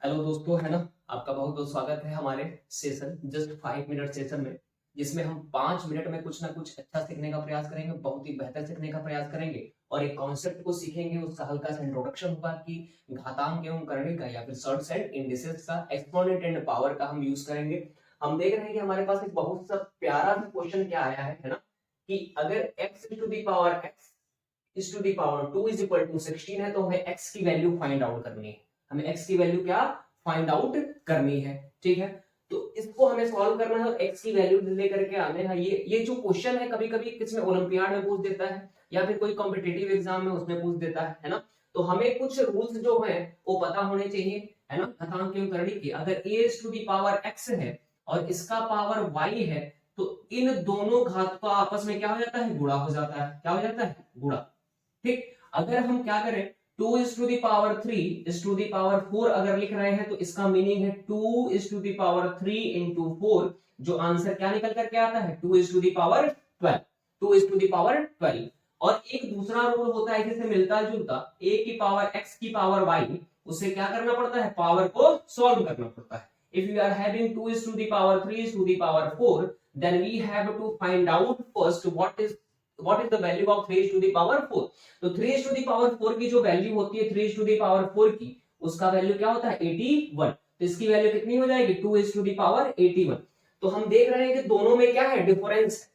Hello दोस्तों, है ना। आपका बहुत बहुत स्वागत है हमारे सेशन जस्ट 5 मिनट सेशन में, जिसमें हम 5 मिनट में कुछ ना कुछ अच्छा सीखने का प्रयास करेंगे, बहुत ही बेहतर सीखने का प्रयास करेंगे और एक कॉन्सेप्ट को सीखेंगे। उसका हल्का सा इंट्रोडक्शन होगा कि घातांक एवं करणी का या फिर शॉर्ट्स एंड इंडिसेस का, एक्सपोनेंट एंड पावर का हम यूज करेंगे। हम देख रहे हैं कि हमारे पास एक बहुत सा प्यारा सा क्वेश्चन क्या आया है ना, कि अगर x to the power x is to the power 2 is equal to 16 है, तो हमें x की वैल्यू फाइंड आउट करनी है। हमें x की वैल्यू क्या फाइंड आउट करनी है, ठीक है। तो इसको हमें सॉल्व करना है और x की वैल्यू लेकर के आने हैं। ये जो क्वेश्चन है कभी कभी किसमें ओलंपियाड में पूछ देता है या फिर कोई कॉम्पिटिटिव एग्जाम में उसमें पूछ देता है ना। तो हमें कुछ रूल्स जो है वो पता होने चाहिए, है ना। घातांक एवं करणी के अगर a to the power x है और इसका पावर y है, तो इन दोनों घात का आपस में क्या हो जाता है, गुणा हो जाता है। क्या हो जाता है, गुणा। ठीक। अगर हम क्या करें, 2 is to the power 3 is to the power 4 अगर लिख रहे हैं, तो इसका मीनिंग है 2 is to the power 3 into 4। जो आंसर क्या निकल करके आता है, 2 is to the power 12। 2 is to the power 12। और एक दूसरा रूल होता है जिससे मिलता जुलता, a की पावर x की पावर y, उसे क्या करना पड़ता है, पावर को सॉल्व करना पड़ता है। If you are having 2 is to the power 3 is to the power 4, then we have to find out first what is the value of 3 is to the power 4। तो 3 is to the power 4 की जो value होती है 3 is to the power 4 की, उसका value क्या होता है, 81। तो इसकी वैल्यू कितनी हो जाएगी, 2 is to the power 81। तो हम देख रहे हैं कि दोनों में क्या है, डिफरेंस।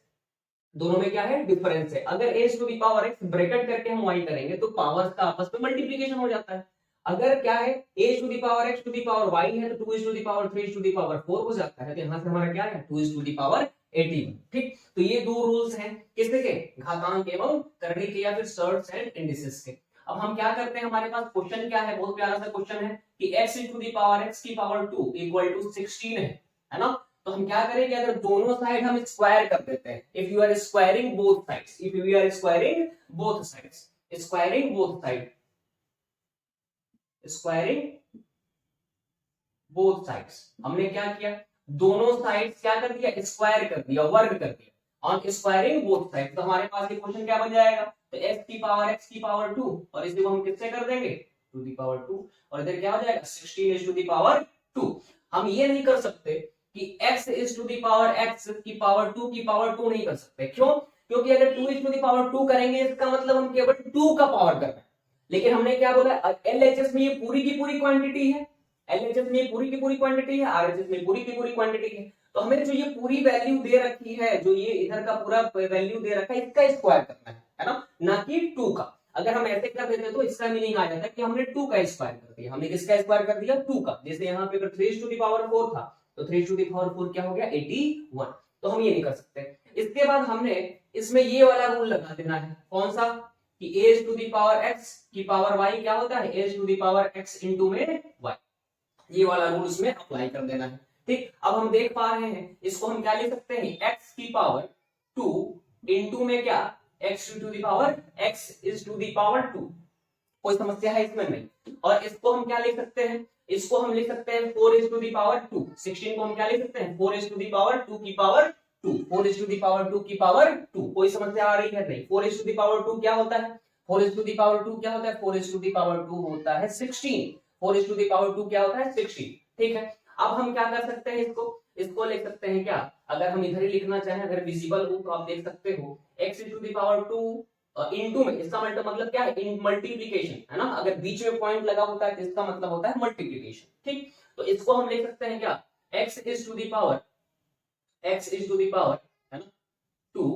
दोनों में क्या है, डिफरेंस है। अगर a to the power x bracket करके हम y करेंगे तो पावर्स का आपस में मल्टीप्लिकेशन हो जाता है। अगर क्या है, a to the power x to the power y है, तो 2 is to the power 3 to the power 4 हो जाता है। तो यहां से हमारा क्या है, 2 इज टू दी पावर 81। ठीक। तो ये दो रूल्स हैं किसके के, घातांक एवं करणी के या फिर शॉर्ट्स एंड इंडिसेस के। अब हम क्या करते हैं, हमारे पास क्वेश्चन क्या है, बहुत प्यारा सा क्वेश्चन है कि x to the power x की पावर 2 इक्वल टू 16 है ना। तो हम क्या करेंगे, अगर दोनों साइड हम स्क्वायर कर देते हैं, if you are squaring both sides, if you are squaring both sides, squaring both side, squaring both sides, हमने क्या किया, दोनों साइड्स क्या कर दिया, स्क्वायर कर दिया, वर्ग कर दिया ऑन स्क्वायरिंग बोथ साइड। तो हमारे पास ये क्वेश्चन क्या बन जाएगा, तो x की पावर 2 और इसे हम किससे कर देंगे, टू दी पावर 2, और इधर क्या हो जाएगा 16 इज टू दी पावर 2। हम ये नहीं कर सकते कि x is to the power x की पावर 2 की पावर 2 नहीं कर सकते। क्यों, क्योंकि अगर 2 इज टू दी पावर 2 करेंगे इसका मतलब हम केवल 2 का पावर कर रहे हैं। लेकिन हमने क्या बोला, एलएचएस में ये पूरी की पूरी क्वांटिटी है, एलएचएस में पूरी की पूरी क्वांटिटी है, आरएचएस में पूरी की पूरी क्वांटिटी है। तो हमें जो ये पूरी वैल्यू दे रखी है, जो ये इधर का पूरा वैल्यू दे रखा है, इसका स्क्वायर करना है ना कि 2 का। अगर हम ऐसे कर देते तो इसका मीनिंग आ जाता है कि हमने 2 का स्क्वायर कर दिया। हमने किसका स्क्वायर कर दिया, 2 का। जैसे यहाँ पे अगर 3 टू दी पावर 4 था, तो 3 टू दी पावर 4 क्या हो गया, 81। तो हम ये नहीं कर सकते। इसके बाद हमने इसमें ये वाला रूल लगा देना है, कौन सा, कि a to the power x की पावर y क्या होता है, a to the power x into में y। ये वाला रूल इसमें अप्लाई कर देना है। ठीक। अब हम देख पा रहे हैं, इसको हम क्या लिख सकते हैं, x की पावर 2 इंटू में क्या, x to the power x is to the power 2। कोई समस्या है इसमें, नहीं। और इसको हम क्या लिख सकते हैं, इसको हम लिख सकते हैं 4 इज टू दी पावर 2। 16 को हम क्या लिख सकते हैं, 4 इज टू दी पावर 2 की power 2। 4 is to the power 2 की पावर 2। कोई समस्या आ रही है, नहीं। 4 इज टू दी पावर 2 क्या होता है, 4 इज टू दी पावर 2 क्या होता है, 4 इज टू दी पावर 2 होता है 16। 4 इज टू दी पावर 2 क्या होता है, 16। ठीक है। अब हम क्या कर सकते हैं, इसको लिख सकते हैं क्या, अगर हम इधर ही लिखना चाहें, अगर विजिबल हो तो आप देख सकते हो x to the power 2 into में, इसका मतलब क्या है, इन मल्टीप्लिकेशन, है ना। अगर बीच में पॉइंट लगा होता है तो इसका मतलब होता है मल्टीप्लिकेशन। ठीक। तो इसको हम लिख सकते हैं क्या, x is to the power, x is to the power, है ना, 2,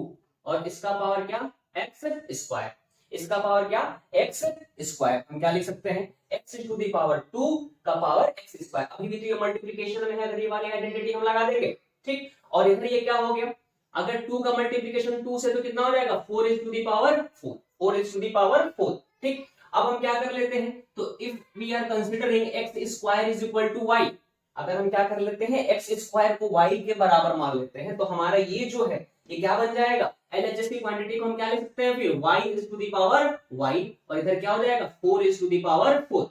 और इसका पावर क्या, x स्क्वायर। इसका पावर क्या, x स्क्वायर। हम क्या लिख सकते हैं, x टू दी पावर 2 का पावर x स्क्वायर। अभी भी तो ये मल्टीप्लिकेशन में है, अगर ये वाली आइडेंटिटी हम लगा देंगे। ठीक। और इधर ये क्या हो गया, अगर 2 का मल्टीप्लिकेशन 2 से तो कितना हो जाएगा, 4 is to the power 4। 4 is to the power 4। ठीक। अब हम क्या कर लेते हैं, तो if we are considering x square is equal to y, अगर हम क्या कर लेते हैं, x स्क्वायर को y के बराबर मान लेते हैं, तो हमारा ये जो है ये क्या बन जाएगा, एलएचएस की क्वांटिटी को हम क्या लिख सकते हैं, फिर y is to the power y, और इधर क्या हो जाएगा, 4 इज टू दी पावर 4।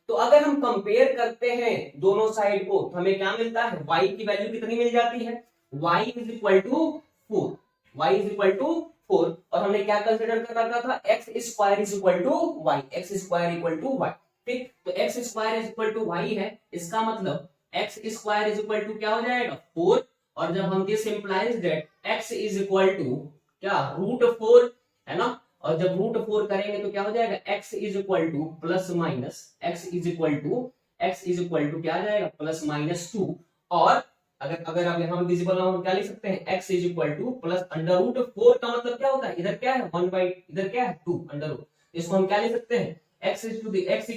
तो अगर हम कंपेयर करते हैं दोनों साइड को, तो हमें क्या मिलता है, y की वैल्यू कितनी मिल जाती है, y is equal to 4। y is equal to 4, और हमने क्या कंसीडर कर रखा था, x square is equal to y, x square equal to y। ठीक, तो x square is equal to y है, इसका मतलब x square is equal to क्या हो जाएगा 4, और जब हम this implies that x is equal to क्या रूट 4 है ना, और जब रूट 4 करेंगे तो क्या हो जाएगा x is equal to plus minus x is equal to क्या आ जाएगा प्लस माइनस 2, और अगर आप यहाँ विजिबल ना हो क्या लिख सकते हैं x is equal to plus under root 4 का मतलब क्या होता है इधर क्या है 1 बाई इधर क्या है 2 अंडर रूट, इसको हम क्या लिख सकते हैं x is to x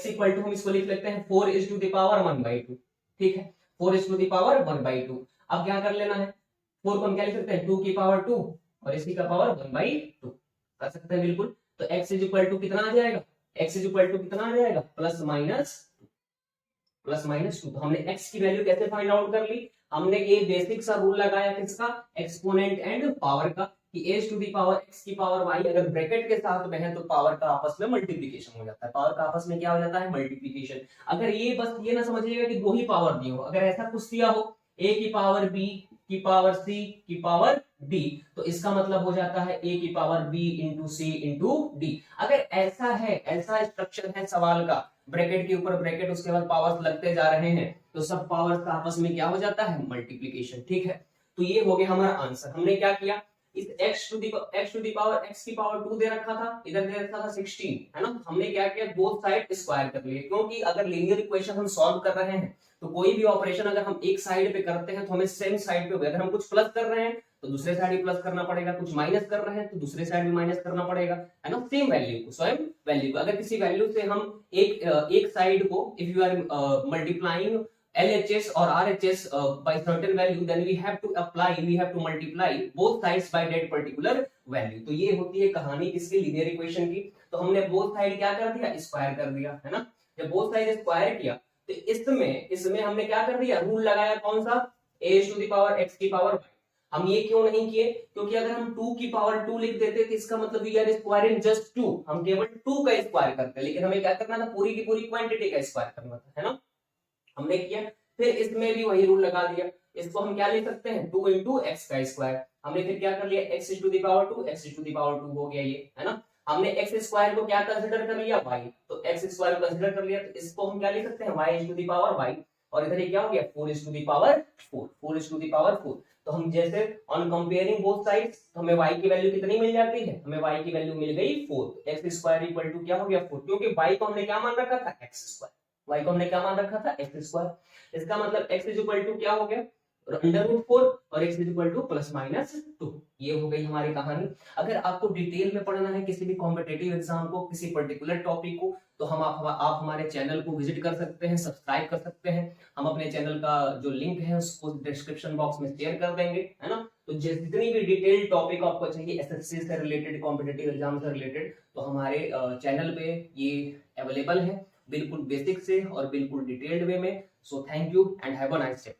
equal to हम इसको लिख लेते हैं 4 is to the power 1 by 2, ठीक है 4 is to the power 1 by 2। अब क्या कर लेना है 4 को हम क्या लिख सकते हैं 2 की पावर 2 और इसी का पावर 1 बाई 2 कर सकते हैं बिल्कुल। तो x इज इक्वल टू कितना आ जाएगा x इज इक्वल टू कितना आ जाएगा प्लस माइनस 2। तो हमने x की वैल्यू कैसे फाइंड आउट कर ली, हमने ये बेसिक सा रूल लगाया किसका एक्सपोनेंट एंड पावर का कि a to the power x की पावर y अगर ब्रैकेट के साथ में है तो पावर का आपस में मल्टीप्लिकेशन हो जाता है, पावर का आपस में क्या हो जाता है मल्टीप्लिकेशन। अगर ये बस ये ना समझिएगा कि दो ही पावर दी हो, अगर ऐसा कुछ दिया हो a की पावर b की पावर c की पावर d, तो इसका मतलब हो जाता है a की power b into c into d। अगर ऐसा है ऐसा स्ट्रक्चर है सवाल का ब्रैकेट के ऊपर ब्रैकेट उसके बाद पावर्स लगते जा रहे हैं तो सब पावर्स का आपस में क्या हो जाता है मल्टीप्लिकेशन, ठीक है। तो ये हो गया हमारा आंसर। हमने क्या किया इस x to the power x की पावर 2 दे रखा था, इधर दे रखा था 16 है ना, हमने क्या किया बोथ साइड स्क्वायर कर लिए, क्योंकि अगर लीनियर इक्वेशन हम सॉल्व कर रहे हैं तो कोई भी ऑपरेशन अगर हम एक साइड पे करते हैं तो हमें सेम साइड पे, अगर हम कुछ प्लस कर रहे हैं तो दूसरे साइड भी प्लस करना पड़ेगा, कुछ माइनस कर रहे हैं तो दूसरे साइड भी माइनस करना पड़ेगा, है ना, सेम वैल्यू को स्वयं वैल्यू को। अगर किसी वैल्यू से हम एक साइड को if you are multiplying LHS or RHS by certain value, then we have to multiply both sides by that particular value। तो ये होती है कहानी किसकी लीनियर इक्वेशन की। तो हमने बोथ साइड क्या कर दिया स्क्वायर कर दिया, है ना। जब बोथ साइड स्क्वायर किया तो इसमें हमने क्या कर दिया रूल लगाया कौन सा a to the power x की पावर y। हम ये क्यों नहीं किए क्योंकि अगर हम 2 की पावर 2 लिख देते तो इसका मतलब वी आर स्क्वायरिंग जस्ट 2, हम केवल 2 का स्क्वायर करते, लेकिन हमें क्या करना था पूरी की पूरी क्वांटिटी का स्क्वायर करना था, है ना। हमने किया फिर इसमें भी वही रूल लगा दिया, इसको हम क्या लिख सकते हैं 2 इंटू एक्स का स्क्वायर। हमने फिर क्या कर लिया x to the power 2 x to the power 2 हो गया ये, है ना। हमने एक्स स्क्वायर को क्या कंसीडर कर लिया y, तो एक्स स्क्वायर को कंसीडर कर लिया तो इसको हम क्या लिख सकते हैं y to the power y, और इधर ये क्या हो गया 4 टू द पावर 4। तो हम जैसे ऑन कंपेयरिंग बोथ साइड्स तो हमें y की वैल्यू कितनी मिल जाती है, हमें y की वैल्यू मिल गई 4। एक्स स्क्वायर इक्वल टू क्या हो गया 4, क्योंकि y को हमने क्या मान रखा था एक्स स्क्वायर, y को हमने क्या मान रखा था एक्स स्क्वायर। इसका मतलब x इज इक्वल टू क्या हो गया अंडर रूट 4 और x is equal to plus minus 2। ये हो गई हमारी कहानी। अगर आपको डिटेल में पढ़ना है किसी भी कॉम्पिटिटिव एग्जाम को किसी पर्टिकुलर टॉपिक को तो आप हमारे चैनल को विजिट कर सकते हैं, सब्सक्राइब कर सकते हैं। हम अपने चैनल का जो लिंक है उसको डिस्क्रिप्शन बॉक्स में शेयर कर देंगे, है ना। तो जितनी भी डिटेल टॉपिक आपको चाहिए एसएससी से रिलेटेड कॉम्पिटिटिव एग्जाम से रिलेटेड तो हमारे चैनल पे ये अवेलेबल है बिल्कुल बेसिक से और बिल्कुल डिटेल्ड वे में। So thank you and have a nice day.